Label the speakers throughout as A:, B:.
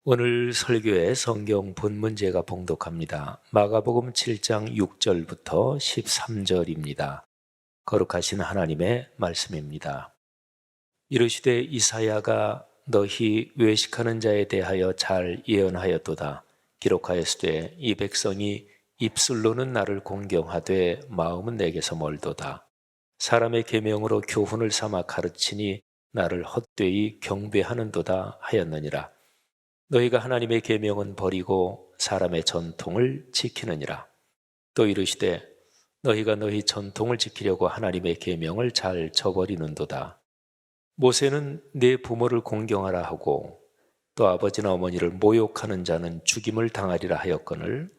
A: 오늘 설교의 성경 본문제가 봉독합니다. 마가복음 7장 6절부터 13절입니다. 거룩하신 하나님의 말씀입니다. 이르시되 이사야가 너희 외식하는 자에 대하여 잘 예언하였도다. 기록하였으되 이 백성이 입술로는 나를 공경하되 마음은 내게서 멀도다. 사람의 계명으로 교훈을 삼아 가르치니 나를 헛되이 경배하는도다 하였느니라. 너희가 하나님의 계명은 버리고 사람의 전통을 지키느니라. 또 이르시되 너희가 너희 전통을 지키려고 하나님의 계명을 잘 저버리는도다. 모세는 내 부모를 공경하라 하고 또 아버지나 어머니를 모욕하는 자는 죽임을 당하리라 하였거늘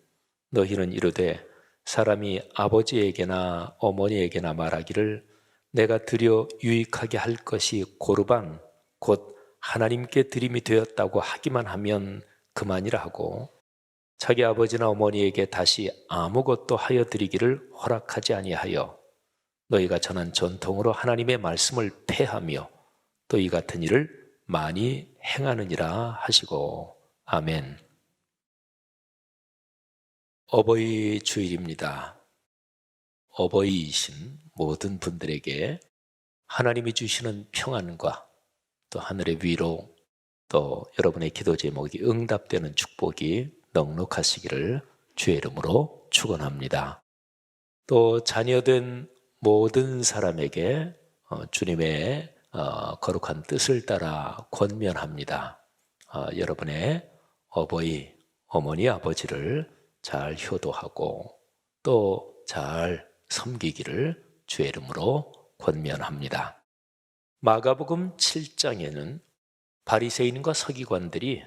A: 너희는 이르되 사람이 아버지에게나 어머니에게나 말하기를 내가 드려 유익하게 할 것이 고르반 곧 하나님께 드림이 되었다고 하기만 하면 그만이라 하고 자기 아버지나 어머니에게 다시 아무것도 하여 드리기를 허락하지 아니하여 너희가 전한 전통으로 하나님의 말씀을 폐하며 또 이 같은 일을 많이 행하느니라 하시고 아멘. 어버이 주일입니다. 어버이이신 모든 분들에게 하나님이 주시는 평안과 또 하늘의 위로 또 여러분의 기도 제목이 응답되는 축복이 넉넉하시기를 주의 이름으로 축원합니다. 또 자녀된 모든 사람에게 주님의 거룩한 뜻을 따라 권면합니다. 여러분의 어버이, 어머니, 아버지를 잘 효도하고 또 잘 섬기기를 주의 이름으로 권면합니다. 마가복음 7장에는 바리새인과 서기관들이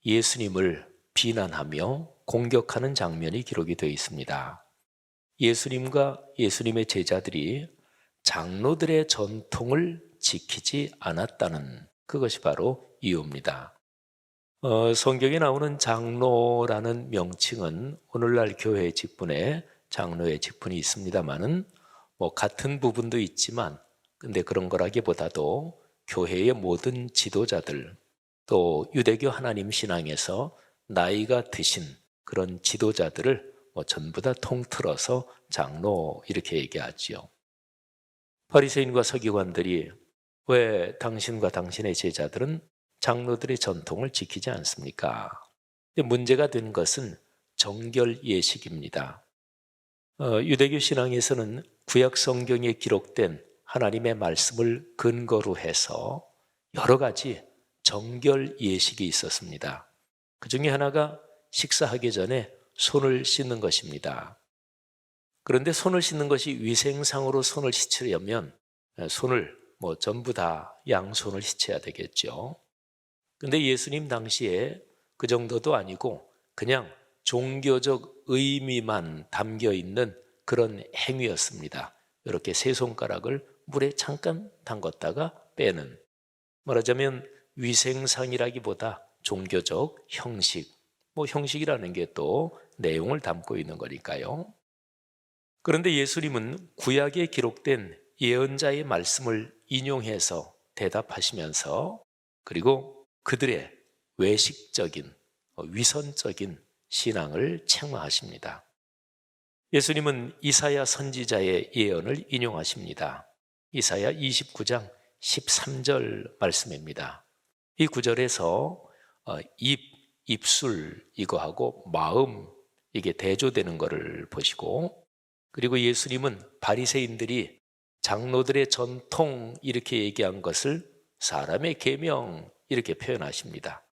A: 예수님을 비난하며 공격하는 장면이 기록이 되어 있습니다. 예수님과 예수님의 제자들이 장로들의 전통을 지키지 않았다는 그것이 바로 이유입니다. 성경에 나오는 장로라는 명칭은 오늘날 교회 직분에 장로의 직분이 있습니다만은 같은 부분도 있지만 근데 그런 거라기보다도 교회의 모든 지도자들 또 유대교 하나님 신앙에서 나이가 드신 그런 지도자들을 전부 다 통틀어서 장로 이렇게 얘기하지요. 바리새인과 서기관들이 왜 당신과 당신의 제자들은 장로들의 전통을 지키지 않습니까? 문제가 된 것은 정결 예식입니다. 유대교 신앙에서는 구약 성경에 기록된 하나님의 말씀을 근거로 해서 여러 가지 정결 예식이 있었습니다. 그 중에 하나가 식사하기 전에 손을 씻는 것입니다. 그런데 손을 씻는 것이 위생상으로 손을 씻으려면 손을 전부 다 양손을 씻어야 되겠죠. 그런데 예수님 당시에 그 정도도 아니고 그냥 종교적 의미만 담겨 있는 그런 행위였습니다. 이렇게 세 손가락을 물에 잠깐 담갔다가 빼는, 말하자면 위생상이라기보다 종교적 형식, 형식이라는 게 또 내용을 담고 있는 거니까요. 그런데 예수님은 구약에 기록된 예언자의 말씀을 인용해서 대답하시면서 그리고 그들의 외식적인, 위선적인 신앙을 책망하십니다. 예수님은 이사야 선지자의 예언을 인용하십니다. 이사야 29장 13절 말씀입니다. 이 구절에서 입술 이거하고 마음 이게 대조되는 것을 보시고 그리고 예수님은 바리새인들이 장로들의 전통 이렇게 얘기한 것을 사람의 계명 이렇게 표현하십니다.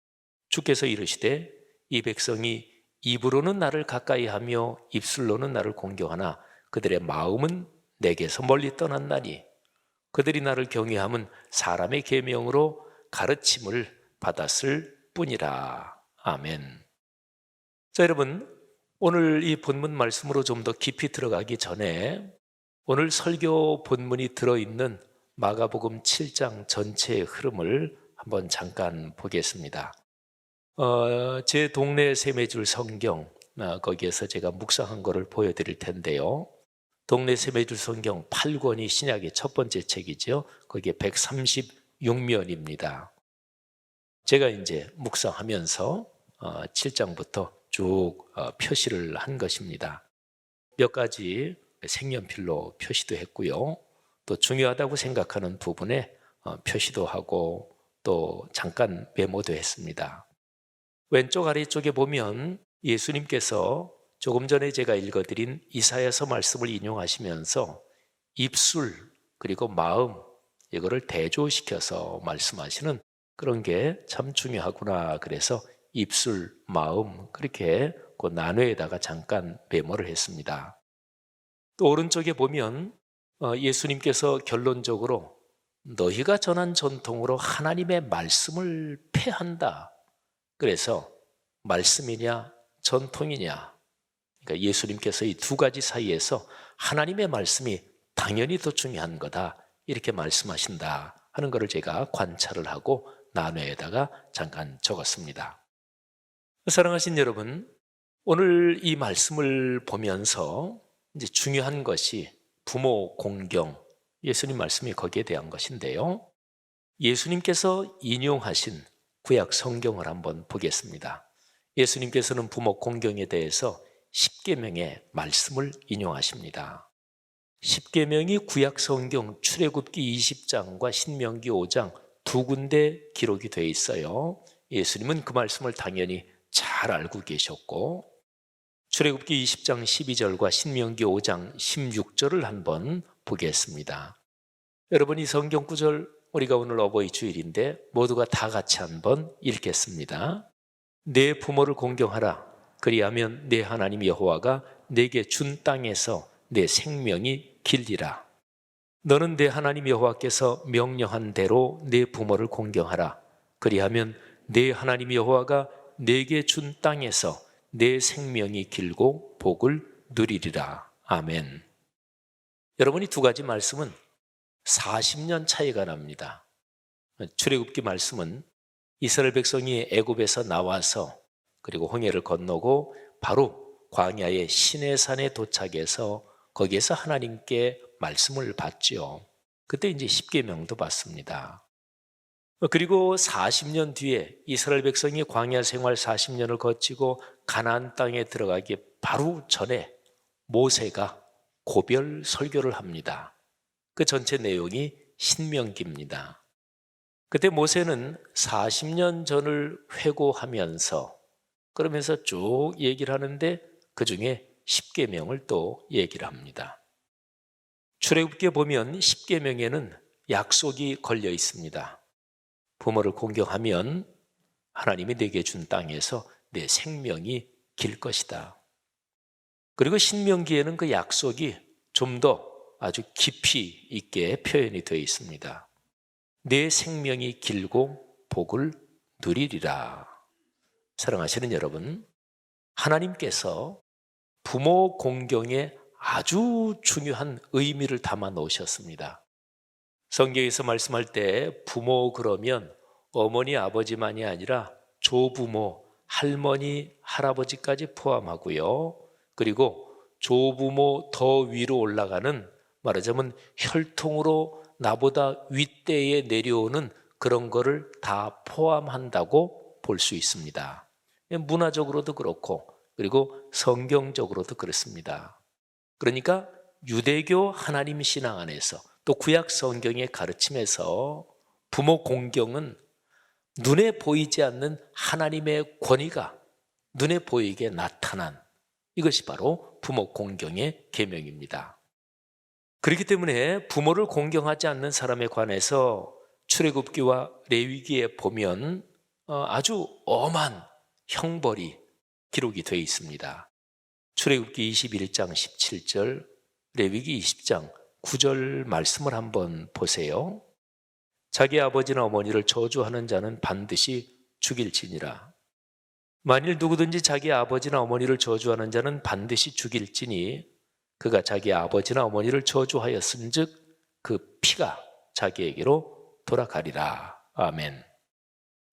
A: 주께서 이르시되 이 백성이 입으로는 나를 가까이 하며 입술로는 나를 공경하나 그들의 마음은 내게서 멀리 떠났나니 그들이 나를 경외함은 사람의 계명으로 가르침을 받았을 뿐이라. 아멘. 자, 여러분, 오늘 이 본문 말씀으로 좀 더 깊이 들어가기 전에 오늘 설교 본문이 들어있는 마가복음 7장 전체의 흐름을 한번 잠깐 보겠습니다. 제 동네 세매줄 성경, 거기에서 제가 묵상한 거를 보여드릴 텐데요. 동네 세매줄 성경 8권이 신약의 첫 번째 책이죠. 거기에 136면입니다. 제가 이제 묵상하면서 7장부터 쭉 표시를 한 것입니다. 몇 가지 색연필로 표시도 했고요. 또 중요하다고 생각하는 부분에 표시도 하고 또 잠깐 메모도 했습니다. 왼쪽 아래쪽에 보면 예수님께서 조금 전에 제가 읽어드린 이사야서 말씀을 인용하시면서 입술 그리고 마음 이거를 대조시켜서 말씀하시는 그런 게 참 중요하구나. 그래서 입술, 마음 그렇게 그 나누에다가 잠깐 메모를 했습니다. 또 오른쪽에 보면 예수님께서 결론적으로 너희가 전한 전통으로 하나님의 말씀을 폐한다. 그래서 말씀이냐 전통이냐, 그러니까 예수님께서 이 두 가지 사이에서 하나님의 말씀이 당연히 더 중요한 거다 이렇게 말씀하신다 하는 것을 제가 관찰을 하고 나누에다가 잠깐 적었습니다. 사랑하신 여러분, 오늘 이 말씀을 보면서 이제 중요한 것이 부모 공경, 예수님 말씀이 거기에 대한 것인데요. 예수님께서 인용하신 구약 성경을 한번 보겠습니다. 예수님께서는 부모 공경에 대해서 십계명의 말씀을 인용하십니다. 십계명이 구약 성경 출애굽기 20장과 신명기 5장 두 군데 기록이 되어 있어요. 예수님은 그 말씀을 당연히 잘 알고 계셨고 출애굽기 20장 12절과 신명기 5장 16절을 한번 보겠습니다. 여러분, 이 성경 구절 우리가 오늘 어버이 주일인데 모두가 다 같이 한번 읽겠습니다. 내 부모를 공경하라. 그리하면 내 하나님 여호와가 내게 준 땅에서 내 생명이 길리라. 너는 내 하나님 여호와께서 명령한 대로 내 부모를 공경하라. 그리하면 내 하나님 여호와가 내게 준 땅에서 내 생명이 길고 복을 누리리라. 아멘. 여러분, 이 두 가지 말씀은 40년 차이가 납니다. 출애굽기 말씀은 이스라엘 백성이 애굽에서 나와서 그리고 홍해를 건너고 바로 광야의 시내산에 도착해서 거기에서 하나님께 말씀을 받지요. 그때 이제 십계명도 받습니다. 그리고 40년 뒤에 이스라엘 백성이 광야 생활 40년을 거치고 가나안 땅에 들어가기 바로 전에 모세가 고별 설교를 합니다. 그 전체 내용이 신명기입니다. 그때 모세는 40년 전을 회고하면서 그러면서 쭉 얘기를 하는데 그중에 십계명을 또 얘기를 합니다. 출애굽기에 보면 십계명에는 약속이 걸려 있습니다. 부모를 공경하면 하나님이 내게 준 땅에서 내 생명이 길 것이다. 그리고 신명기에는 그 약속이 좀 더 아주 깊이 있게 표현이 되어 있습니다. 내 생명이 길고 복을 누리리라. 사랑하시는 여러분, 하나님께서 부모 공경에 아주 중요한 의미를 담아 놓으셨습니다. 성경에서 말씀할 때 부모 그러면 어머니 아버지만이 아니라 조부모, 할머니, 할아버지까지 포함하고요. 그리고 조부모 더 위로 올라가는, 말하자면 혈통으로 나보다 윗대에 내려오는 그런 거를 다 포함한다고 볼 수 있습니다. 문화적으로도 그렇고 그리고 성경적으로도 그렇습니다. 그러니까 유대교 하나님 신앙 안에서 또 구약 성경의 가르침에서 부모 공경은 눈에 보이지 않는 하나님의 권위가 눈에 보이게 나타난, 이것이 바로 부모 공경의 계명입니다. 그렇기 때문에 부모를 공경하지 않는 사람에 관해서 출애굽기와 레위기에 보면 아주 엄한 형벌이 기록이 되어 있습니다. 출애굽기 21장 17절, 레위기 20장 9절 말씀을 한번 보세요. 자기 아버지나 어머니를 저주하는 자는 반드시 죽일지니라. 만일 누구든지 자기 아버지나 어머니를 저주하는 자는 반드시 죽일지니 그가 자기 아버지나 어머니를 저주하였은즉 그 피가 자기에게로 돌아가리라. 아멘.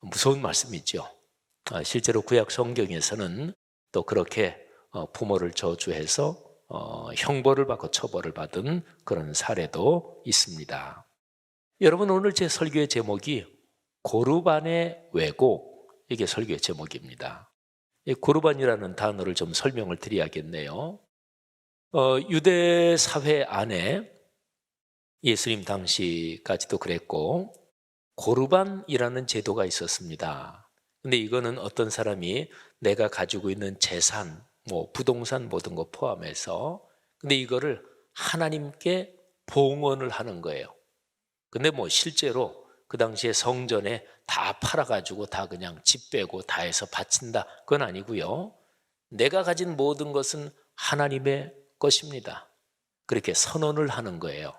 A: 무서운 말씀이죠. 실제로 구약 성경에서는 또 그렇게 부모를 저주해서 형벌을 받고 처벌을 받은 그런 사례도 있습니다. 여러분, 오늘 제 설교의 제목이 고르반의 왜곡, 이게 설교의 제목입니다. 이 고르반이라는 단어를 좀 설명을 드려야겠네요. 유대 사회 안에 예수님 당시까지도 그랬고 고르반이라는 제도가 있었습니다. 근데 이거는 어떤 사람이 내가 가지고 있는 재산, 뭐 부동산 모든 거 포함해서 근데 이거를 하나님께 봉헌을 하는 거예요. 근데 뭐 실제로 그 당시에 성전에 다 팔아가지고 다 그냥 집 빼고 다 해서 바친다. 그건 아니고요. 내가 가진 모든 것은 하나님의 것입니다. 그렇게 선언을 하는 거예요.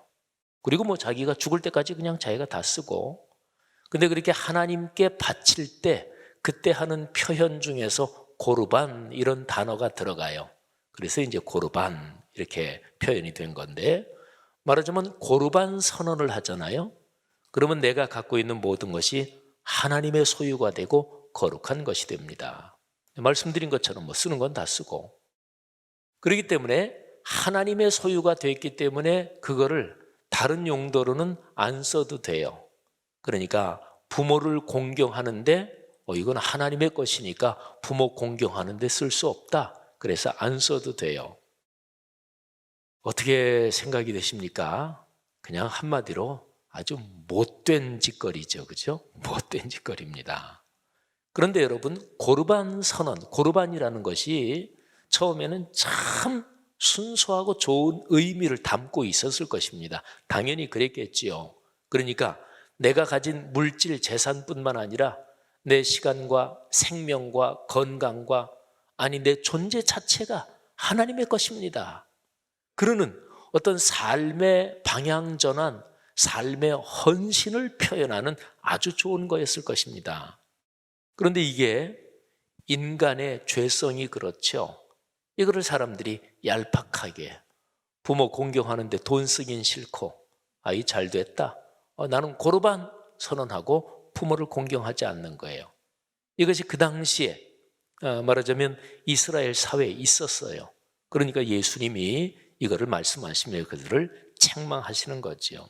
A: 그리고 뭐 자기가 죽을 때까지 그냥 자기가 다 쓰고 근데 그렇게 하나님께 바칠 때 그때 하는 표현 중에서 고르반 이런 단어가 들어가요. 그래서 이제 고르반 이렇게 표현이 된 건데 말하자면 고르반 선언을 하잖아요. 그러면 내가 갖고 있는 모든 것이 하나님의 소유가 되고 거룩한 것이 됩니다. 말씀드린 것처럼 뭐 쓰는 건 다 쓰고 그렇기 때문에 하나님의 소유가 됐기 때문에 그거를 다른 용도로는 안 써도 돼요. 그러니까 부모를 공경하는데 이건 하나님의 것이니까 부모 공경하는데 쓸 수 없다. 그래서 안 써도 돼요. 어떻게 생각이 되십니까? 그냥 한마디로 아주 못된 짓거리죠. 그죠? 못된 짓거리입니다. 그런데 여러분 고르반 선언, 고르반이라는 것이 처음에는 참 순수하고 좋은 의미를 담고 있었을 것입니다. 당연히 그랬겠지요. 그러니까 내가 가진 물질 재산뿐만 아니라 내 시간과 생명과 건강과 아니 내 존재 자체가 하나님의 것입니다. 그러는 어떤 삶의 방향 전환, 삶의 헌신을 표현하는 아주 좋은 거였을 것입니다. 그런데 이게 인간의 죄성이 그렇죠. 이거를 사람들이 얄팍하게 부모 공경하는데 돈 쓰긴 싫고 아이 잘 됐다. 나는 고르반 선언하고 부모를 공경하지 않는 거예요. 이것이 그 당시에 말하자면 이스라엘 사회에 있었어요. 그러니까 예수님이 이거를 말씀하시며 그들을 책망하시는 거지요.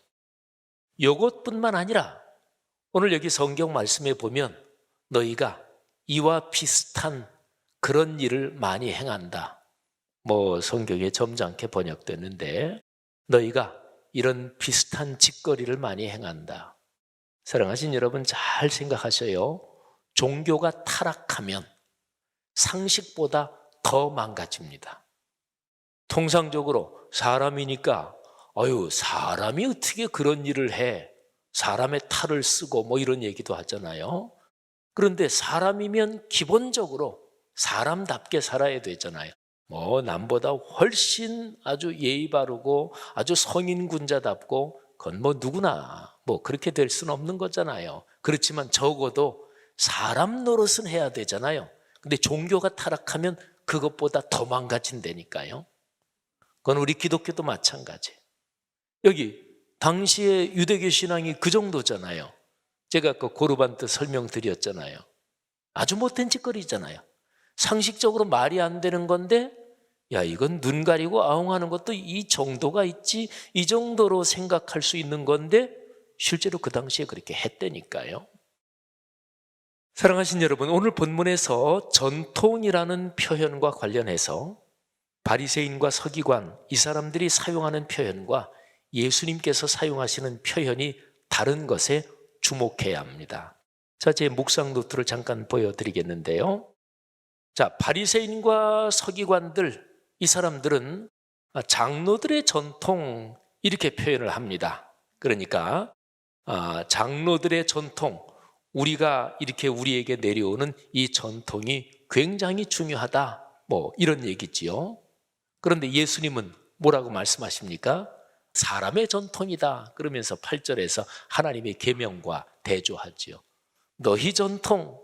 A: 이것뿐만 아니라 오늘 여기 성경 말씀에 보면 너희가 이와 비슷한 그런 일을 많이 행한다. 뭐 성경에 점잖게 번역됐는데 너희가 이런 비슷한 짓거리를 많이 행한다. 사랑하신 여러분 잘 생각하셔요. 종교가 타락하면 상식보다 더 망가집니다. 통상적으로 사람이니까 사람이 어떻게 그런 일을 해? 사람의 탈을 쓰고 뭐 이런 얘기도 하잖아요. 그런데 사람이면 기본적으로 사람답게 살아야 되잖아요. 뭐 남보다 훨씬 아주 예의 바르고 아주 성인군자답고 그건 뭐 누구나 뭐 그렇게 될 수는 없는 거잖아요. 그렇지만 적어도 사람 노릇은 해야 되잖아요. 근데 종교가 타락하면 그것보다 더 망가진다니까요. 그건 우리 기독교도 마찬가지. 여기 당시의 유대교 신앙이 그 정도잖아요. 제가 아까 고르반 때 설명드렸잖아요. 아주 못된 짓거리잖아요. 상식적으로 말이 안 되는 건데 야 이건 눈 가리고 아웅하는 것도 이 정도가 있지 이 정도로 생각할 수 있는 건데 실제로 그 당시에 그렇게 했다니까요. 사랑하신 여러분 오늘 본문에서 전통이라는 표현과 관련해서 바리새인과 서기관 이 사람들이 사용하는 표현과 예수님께서 사용하시는 표현이 다른 것에 주목해야 합니다. 자, 제 묵상 노트를 잠깐 보여드리겠는데요. 자, 바리새인과 서기관들 이 사람들은 장로들의 전통 이렇게 표현을 합니다. 그러니까 장로들의 전통 우리가 이렇게 우리에게 내려오는 이 전통이 굉장히 중요하다 뭐 이런 얘기지요. 그런데 예수님은 뭐라고 말씀하십니까? 사람의 전통이다 그러면서 8절에서 하나님의 계명과 대조하지요. 너희 전통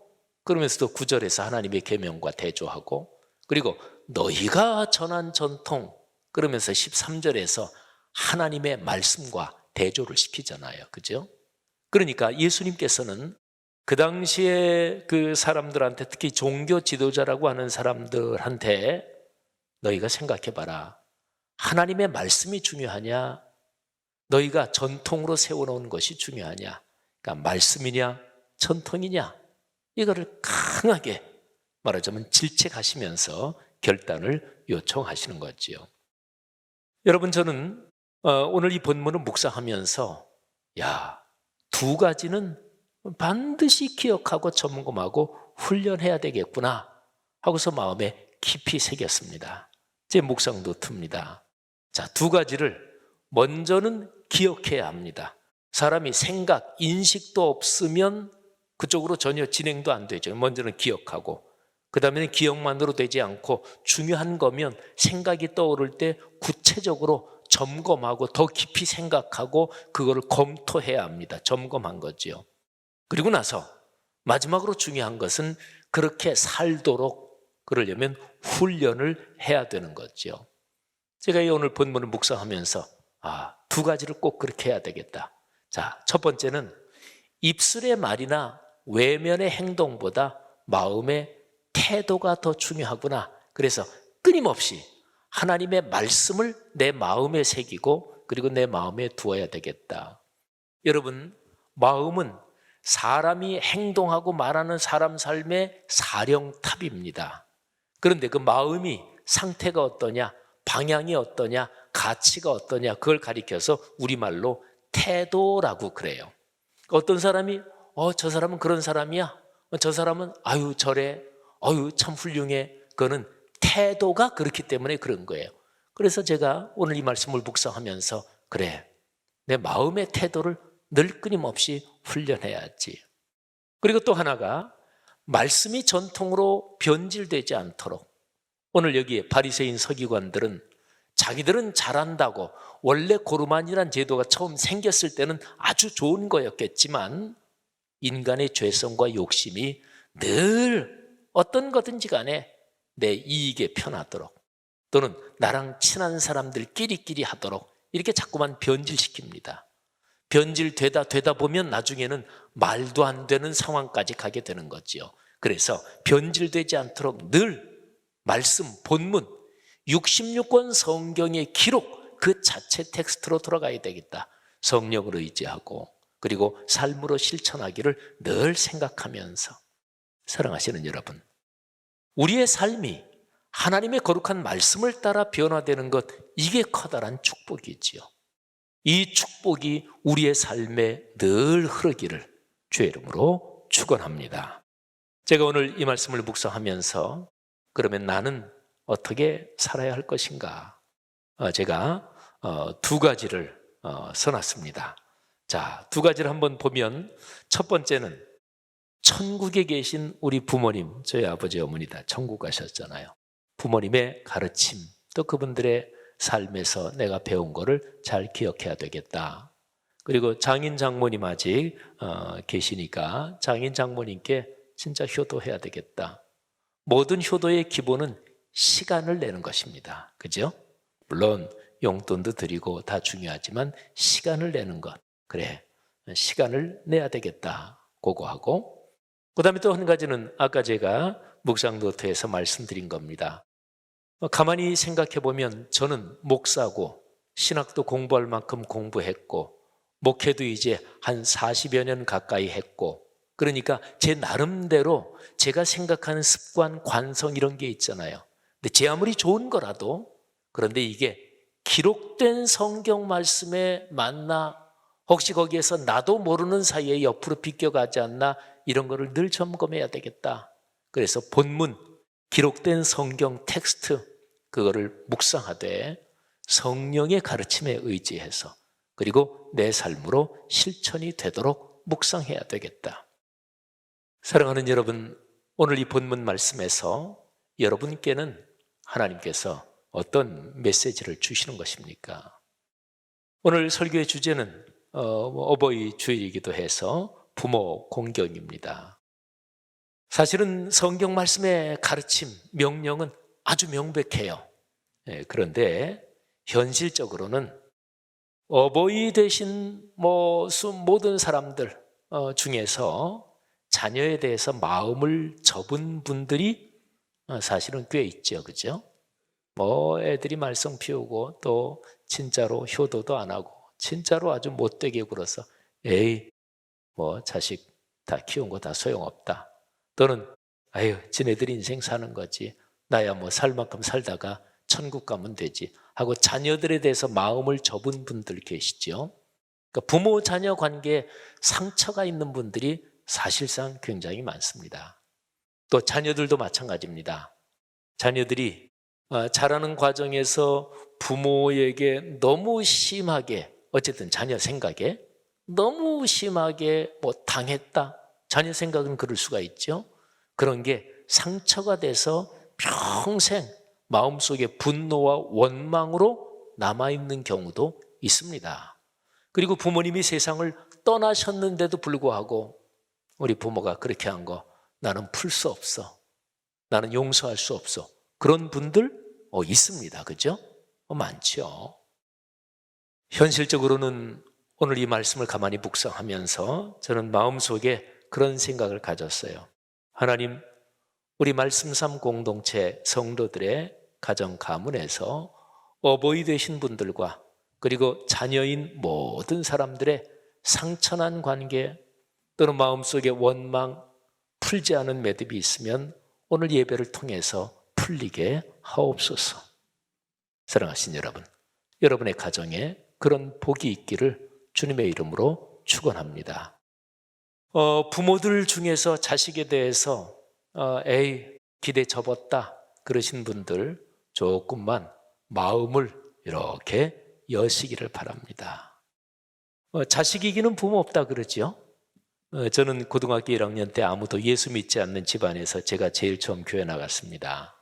A: 그러면서도 9절에서 하나님의 계명과 대조하고 그리고 너희가 전한 전통 그러면서 13절에서 하나님의 말씀과 대조를 시키잖아요. 그죠? 그러니까 예수님께서는 그 당시에 그 사람들한테 특히 종교 지도자라고 하는 사람들한테 너희가 생각해봐라. 하나님의 말씀이 중요하냐? 너희가 전통으로 세워놓은 것이 중요하냐? 그러니까 말씀이냐? 전통이냐? 이거를 강하게 말하자면 질책하시면서 결단을 요청하시는 거지요. 여러분, 저는 오늘 이 본문을 묵상하면서 두 가지는 반드시 기억하고 점검하고 훈련해야 되겠구나 하고서 마음에 깊이 새겼습니다. 제 묵상도 틉니다. 자, 두 가지를 먼저는 기억해야 합니다. 사람이 생각, 인식도 없으면 그쪽으로 전혀 진행도 안 되죠. 먼저는 기억하고, 그 다음에는 기억만으로 되지 않고 중요한 거면 생각이 떠오를 때 구체적으로 점검하고 더 깊이 생각하고 그거를 검토해야 합니다. 점검한 거지요. 그리고 나서 마지막으로 중요한 것은 그렇게 살도록 그러려면 훈련을 해야 되는 거죠. 제가 오늘 본문을 묵상하면서 두 가지를 꼭 그렇게 해야 되겠다. 자, 첫 번째는 입술의 말이나 외면의 행동보다 마음의 태도가 더 중요하구나. 그래서 끊임없이 하나님의 말씀을 내 마음에 새기고 그리고 내 마음에 두어야 되겠다. 여러분, 마음은 사람이 행동하고 말하는 사람 삶의 사령탑입니다. 그런데 그 마음이 상태가 어떠냐, 방향이 어떠냐, 가치가 어떠냐, 그걸 가리켜서 우리말로 태도라고 그래요. 어떤 사람이 저 사람은 그런 사람이야, 저 사람은 저래, 참 훌륭해. 그거는 태도가 그렇기 때문에 그런 거예요. 그래서 제가 오늘 이 말씀을 묵상하면서 그래, 내 마음의 태도를 늘 끊임없이 훈련해야지. 그리고 또 하나가 말씀이 전통으로 변질되지 않도록, 오늘 여기에 바리새인 서기관들은 자기들은 잘한다고, 원래 고르만이라는 제도가 처음 생겼을 때는 아주 좋은 거였겠지만 인간의 죄성과 욕심이 늘 어떤 거든지 간에 내 이익에 편하도록, 또는 나랑 친한 사람들끼리끼리 하도록 이렇게 자꾸만 변질시킵니다. 변질되다 보면 나중에는 말도 안 되는 상황까지 가게 되는 거지요. 그래서 변질되지 않도록 늘 말씀, 본문, 66권 성경의 기록 그 자체 텍스트로 돌아가야 되겠다. 성령을 의지하고 그리고 삶으로 실천하기를 늘 생각하면서, 사랑하시는 여러분, 우리의 삶이 하나님의 거룩한 말씀을 따라 변화되는 것, 이게 커다란 축복이지요. 이 축복이 우리의 삶에 늘 흐르기를 주의 이름으로 축원합니다. 제가 오늘 이 말씀을 묵상하면서 그러면 나는 어떻게 살아야 할 것인가, 제가 두 가지를 써놨습니다. 자, 두 가지를 한번 보면, 첫 번째는 천국에 계신 우리 부모님, 저희 아버지 어머니 다 천국 가셨잖아요. 부모님의 가르침, 또 그분들의 삶에서 내가 배운 거를 잘 기억해야 되겠다. 그리고 장인 장모님 아직 계시니까 장인 장모님께 진짜 효도해야 되겠다. 모든 효도의 기본은 시간을 내는 것입니다. 그죠? 물론 용돈도 드리고 다 중요하지만 시간을 내는 것, 그래, 시간을 내야 되겠다, 그거 하고, 그 다음에 또 한 가지는 아까 제가 묵상 노트에서 말씀드린 겁니다. 가만히 생각해 보면 저는 목사고 신학도 공부할 만큼 공부했고 목회도 이제 한 40여 년 가까이 했고, 그러니까 제 나름대로 제가 생각하는 습관, 관성 이런 게 있잖아요. 근데 제 아무리 좋은 거라도, 그런데 이게 기록된 성경 말씀에 맞나, 혹시 거기에서 나도 모르는 사이에 옆으로 비껴가지 않나, 이런 거를 늘 점검해야 되겠다. 그래서 본문, 기록된 성경 텍스트, 그거를 묵상하되 성령의 가르침에 의지해서 그리고 내 삶으로 실천이 되도록 묵상해야 되겠다. 사랑하는 여러분, 오늘 이 본문 말씀에서 여러분께는 하나님께서 어떤 메시지를 주시는 것입니까? 오늘 설교의 주제는 어버이 주일이기도 해서 부모 공경입니다. 사실은 성경 말씀의 가르침, 명령은 아주 명백해요. 그런데 현실적으로는 어버이 되신 모든 사람들 중에서 자녀에 대해서 마음을 접은 분들이 사실은 꽤 있죠. 그죠? 애들이 말썽 피우고 또 진짜로 효도도 안 하고 진짜로 아주 못되게 굴어서 자식 다 키운 거 다 소용없다. 또는 아유, 지네들 인생 사는 거지. 나야 뭐 살 만큼 살다가 천국 가면 되지 하고 자녀들에 대해서 마음을 접은 분들 계시죠. 그러니까 부모 자녀 관계에 상처가 있는 분들이 사실상 굉장히 많습니다. 또 자녀들도 마찬가지입니다. 자녀들이 자라는 과정에서 부모에게 너무 심하게, 어쨌든 자녀 생각에 너무 심하게 뭐 당했다, 자녀 생각은 그럴 수가 있죠. 그런 게 상처가 돼서 평생 마음속에 분노와 원망으로 남아있는 경우도 있습니다. 그리고 부모님이 세상을 떠나셨는데도 불구하고 우리 부모가 그렇게 한 거 나는 풀 수 없어, 나는 용서할 수 없어, 그런 분들 있습니다. 그죠? 많죠. 현실적으로는 오늘 이 말씀을 가만히 묵상하면서 저는 마음속에 그런 생각을 가졌어요. 하나님, 우리 말씀삼 공동체 성도들의 가정 가문에서 어버이 되신 분들과 그리고 자녀인 모든 사람들의 상처난 관계 또는 마음속에 원망, 풀지 않은 매듭이 있으면 오늘 예배를 통해서 풀리게 하옵소서. 사랑하신 여러분, 여러분의 가정에 그런 복이 있기를 주님의 이름으로 축원합니다. 부모들 중에서 자식에 대해서 에이, 기대 접었다 그러신 분들 조금만 마음을 이렇게 여시기를 바랍니다. 자식 이기는 부모 없다 그러죠. 저는 고등학교 1학년 때 아무도 예수 믿지 않는 집안에서 제가 제일 처음 교회 나갔습니다.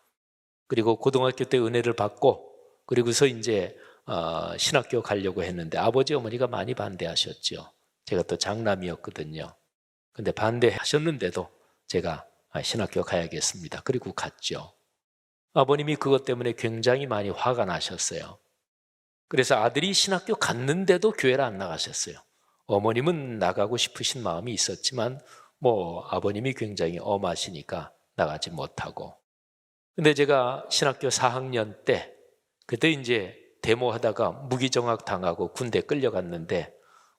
A: 그리고 고등학교 때 은혜를 받고 그리고서 이제 신학교 가려고 했는데 아버지 어머니가 많이 반대하셨죠. 제가 또 장남이었거든요. 근데 반대하셨는데도 제가 신학교 가야겠습니다. 그리고 갔죠. 아버님이 그것 때문에 굉장히 많이 화가 나셨어요. 그래서 아들이 신학교 갔는데도 교회를 안 나가셨어요. 어머님은 나가고 싶으신 마음이 있었지만 뭐 아버님이 굉장히 엄하시니까 나가지 못하고. 근데 제가 신학교 4학년 때 그때 이제 데모하다가 무기정학 당하고 군대 끌려갔는데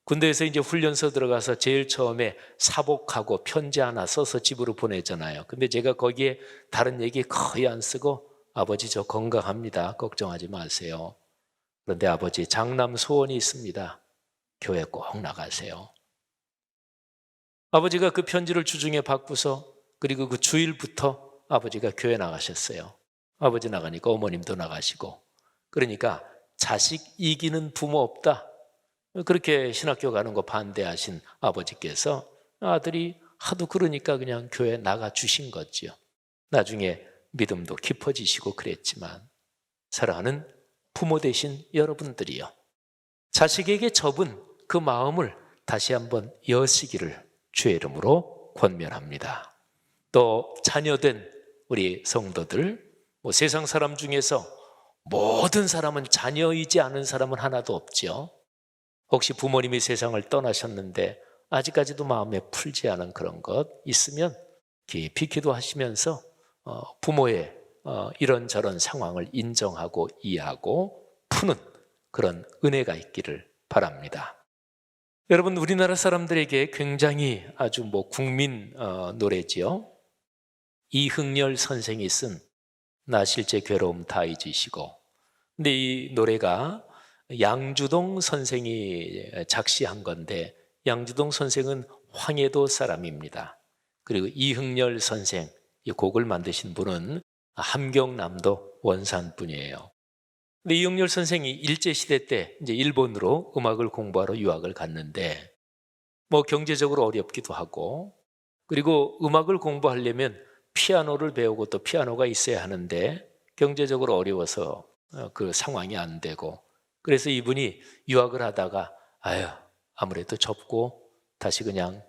A: 군대에서 이제 훈련소 들어가서 제일 처음에 사복하고 편지 하나 써서 집으로 보내잖아요. 근데 제가 거기에 다른 얘기 거의 안 쓰고 아버지 저 건강합니다. 걱정하지 마세요. 그런데 아버지 장남 소원이 있습니다. 교회 꼭 나가세요. 아버지가 그 편지를 주중에 받고서 그리고 그 주일부터 아버지가 교회 나가셨어요. 아버지 나가니까 어머님도 나가시고 그러니까 자식 이기는 부모 없다. 그렇게 신학교 가는 거 반대하신 아버지께서 아들이 하도 그러니까 그냥 교회 나가 주신 거지요. 나중에 믿음도 깊어지시고 그랬지만 사랑하는 부모 되신 여러분들이요. 자식에게 접은 그 마음을 다시 한번 여시기를 주의 이름으로 권면합니다. 또 자녀된 우리 성도들, 세상 사람 중에서 모든 사람은 자녀이지 않은 사람은 하나도 없죠. 혹시 부모님이 세상을 떠나셨는데 아직까지도 마음에 풀지 않은 그런 것 있으면 깊이 기도하시면서 부모의 이런저런 상황을 인정하고 이해하고 푸는 그런 은혜가 있기를 바랍니다. 여러분, 우리나라 사람들에게 굉장히 아주 국민 노래지요. 이흥렬 선생이 쓴 나 실제 괴로움 다 잊으시고. 근데 이 노래가 양주동 선생이 작시한 건데 양주동 선생은 황해도 사람입니다. 그리고 이흥렬 선생, 이 곡을 만드신 분은 함경남도 원산 분이에요. 근데 이흥렬 선생이 일제시대 때 이제 일본으로 음악을 공부하러 유학을 갔는데 경제적으로 어렵기도 하고 그리고 음악을 공부하려면 피아노를 배우고 또 피아노가 있어야 하는데 경제적으로 어려워서 그 상황이 안 되고 그래서 이분이 유학을 하다가 아무래도 접고 다시 그냥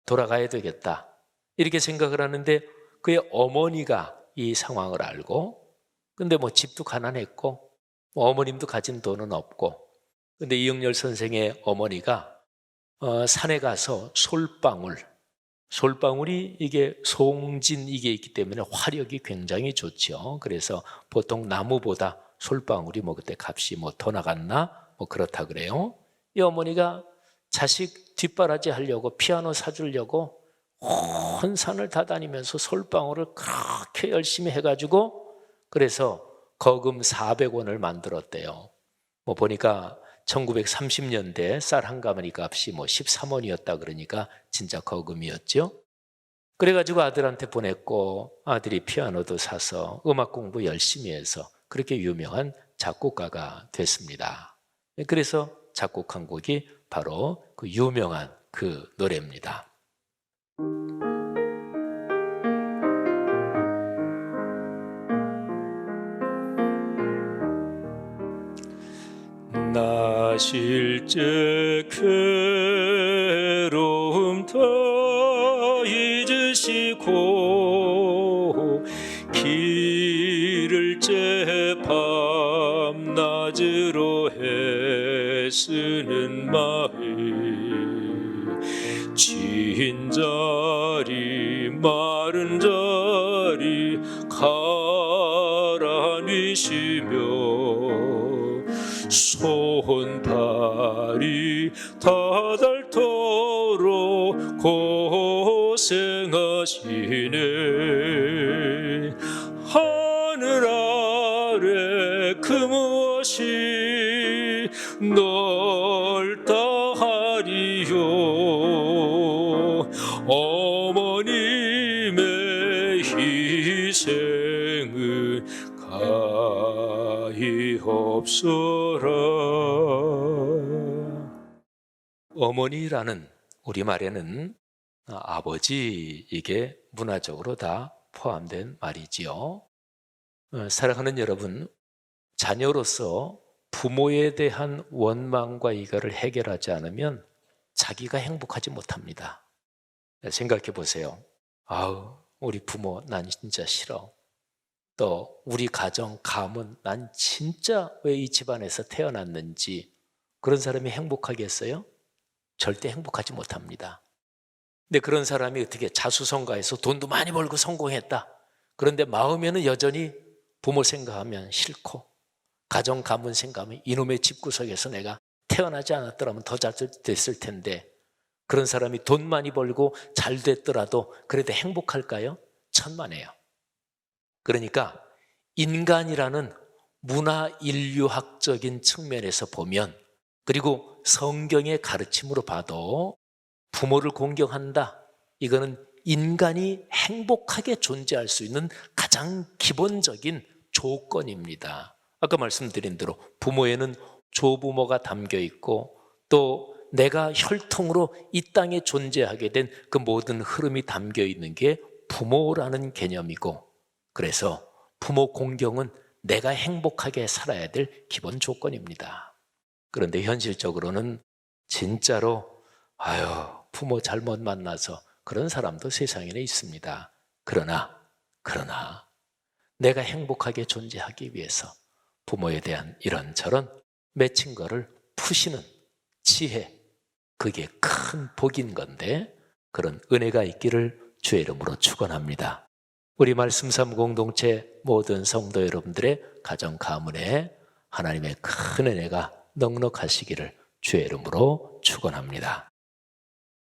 A: 돌아가야 되겠다 이렇게 생각을 하는데 그의 어머니가 이 상황을 알고 근데 집도 가난했고 어머님도 가진 돈은 없고 근데 이흥렬 선생의 어머니가 산에 가서 솔방울이 이게 송진 이게 있기 때문에 화력이 굉장히 좋죠. 그래서 보통 나무보다 솔방울이 그때 값이 더 나갔나 그렇다 그래요. 이 어머니가 자식 뒷바라지 하려고 피아노 사주려고 온 산을 다 다니면서 솔방울을 그렇게 열심히 해가지고 그래서 거금 400원을 만들었대요. 뭐 보니까 1930년대 쌀 한 가마니 값이 뭐 13원이었다 그러니까 진짜 거금이었죠. 그래가지고 아들한테 보냈고 아들이 피아노도 사서 음악 공부 열심히 해서 그렇게 유명한 작곡가가 됐습니다. 그래서 작곡한 곡이 바로 그 유명한 그 노래입니다. 나 실제 괴로움 다 잊으시고 길을 째 밤낮으로 애쓰는 마음 진 자리 마른 자리 가라앉히시며 손발이 다 닳도록 고생하시네. 하늘 아래 그 무엇이 넓다 하리요. 어머님의 희생은 가히 없어라. 어머니라는 우리말에는 아버지, 이게 문화적으로 다 포함된 말이지요. 사랑하는 여러분, 자녀로서 부모에 대한 원망과 이거를 해결하지 않으면 자기가 행복하지 못합니다. 생각해 보세요. 아우, 우리 부모 난 진짜 싫어. 또 우리 가정, 가문 난 진짜 왜 이 집안에서 태어났는지. 그런 사람이 행복하겠어요? 절대 행복하지 못합니다. 근데 그런 사람이 어떻게 자수성가해서 돈도 많이 벌고 성공했다. 그런데 마음에는 여전히 부모 생각하면 싫고 가정, 가문 생각하면 이놈의 집구석에서 내가 태어나지 않았더라면 더 잘 됐을 텐데, 그런 사람이 돈 많이 벌고 잘 됐더라도 그래도 행복할까요? 천만에요. 그러니까 인간이라는 문화인류학적인 측면에서 보면, 그리고 성경의 가르침으로 봐도 부모를 공경한다, 이거는 인간이 행복하게 존재할 수 있는 가장 기본적인 조건입니다. 아까 말씀드린 대로 부모에는 조부모가 담겨 있고 또 내가 혈통으로 이 땅에 존재하게 된 그 모든 흐름이 담겨 있는 게 부모라는 개념이고, 그래서 부모 공경은 내가 행복하게 살아야 될 기본 조건입니다. 그런데 현실적으로는 진짜로 부모 잘못 만나서 그런 사람도 세상에는 있습니다. 그러나 내가 행복하게 존재하기 위해서 부모에 대한 이런저런 맺힌 거를 푸시는 지혜, 그게 큰 복인 건데 그런 은혜가 있기를 주의 이름으로 축원합니다. 우리 말씀삼 공동체 모든 성도 여러분들의 가정 가문에 하나님의 큰 은혜가 넉넉하시기를 주의 이름으로 축원합니다.